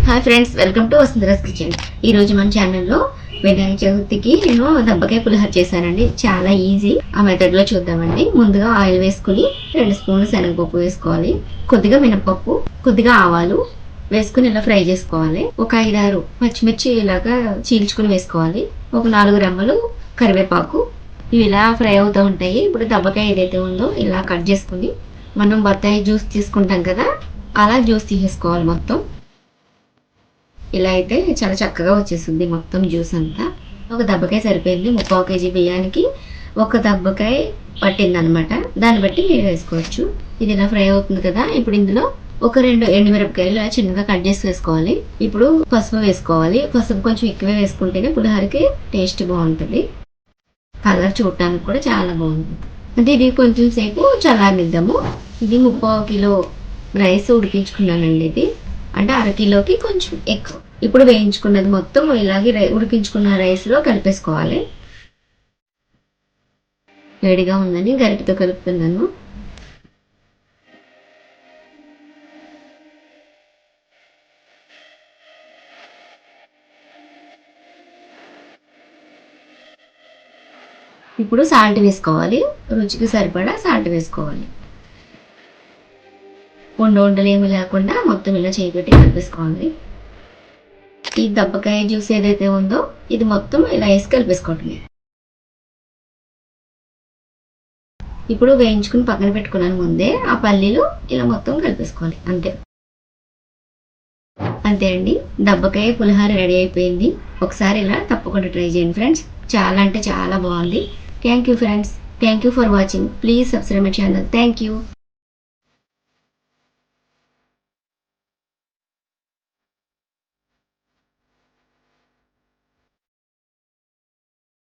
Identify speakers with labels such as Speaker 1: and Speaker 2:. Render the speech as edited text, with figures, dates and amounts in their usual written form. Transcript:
Speaker 1: Hi friends, welcome to Vasundhara's kitchen. ఈరోజు మన ఛానల్లో వినాయక చవితికి నేను దబ్బకాయ పులిహోర చేశానండి. చాలా ఈజీ. ఆ మెథడ్లో చూద్దామండి. ముందుగా ఆయిల్ వేసుకుని 2 స్పూన్లు శనగపప్పు వేసుకోవాలి, కొద్దిగా మినపప్పు, కొద్దిగా ఆవాలు వేసుకుని ఇలా ఫ్రై చేసుకోవాలి. ఒక 5-6 పచ్చిమిర్చి ఇలాగా చీల్చుకుని వేసుకోవాలి. ఒక 4 రెమ్మలు కరివేపాకు. ఇవి ఇలా ఫ్రై అవుతూ ఉంటాయి. ఇప్పుడు దబ్బకాయ ఏదైతే ఉందో ఇలా కట్ చేసుకుని మనం బత్తాయి జ్యూస్ తీసుకుంటాం కదా, అలా జ్యూస్ తీసేసుకోవాలి. మొత్తం ఇలా అయితే చాలా చక్కగా వచ్చేస్తుంది మొత్తం జ్యూస్ అంతా. ఒక దబ్బకాయ సరిపోయింది. 3/4 కేజీ బియ్యానికి ఒక దబ్బకాయ పట్టిందనమాట. దాన్ని బట్టి మీరు వేసుకోవచ్చు. ఇది ఇలా ఫ్రై అవుతుంది కదా, ఇప్పుడు ఇందులో ఒక 2 ఎండుమిరపకాయలు ఇలా చిన్నగా కట్ చేసి వేసుకోవాలి. ఇప్పుడు పసుపు వేసుకోవాలి. పసుపు కొంచెం ఎక్కువే వేసుకుంటేనే పులిహోరకి టేస్ట్ బాగుంటుంది. కలర్ చూడటానికి కూడా చాలా బాగుంటుంది. అంటే ఇది కొంచెం సేపు చల్లారనిద్దాము. ఇది 3/4 కిలో రైస్ ఉడికించుకున్నానండి. ఇది అంటే 1/2 కిలోకి కొంచెం ఎక్కువ. ఇప్పుడు వేయించుకున్నది మొత్తం ఇలాగే ఉడికించుకున్న రైస్లో కలిపేసుకోవాలి. వేడిగా ఉందని గరిటెతో కలుపుతున్నాను. ఇప్పుడు సాల్ట్ వేసుకోవాలి. రుచికి సరిపడా సాల్ట్ వేసుకోవాలి. ఉండలు ఏమి లేకుండా మొత్తం ఇలా చేయబెట్టి కలిపేసుకోవాలి. ఈ దబ్బకాయ జ్యూస్ ఏదైతే ఉందో ఇది మొత్తం ఇలా వేసి కలిపేసుకోవటమే. ఇప్పుడు వేయించుకుని పక్కన పెట్టుకున్నాను ముందే ఆ పల్లీలు ఇలా మొత్తం కలిపేసుకోవాలి. అంతే అంతే అండి, దబ్బకాయ పులిహోర రెడీ అయిపోయింది. ఒకసారి ఇలా తప్పకుండా ట్రై చేయండి ఫ్రెండ్స్. చాలా అంటే చాలా బాగుంది. Thank you friends. Thank you for watching. Please subscribe my channel. Thank you.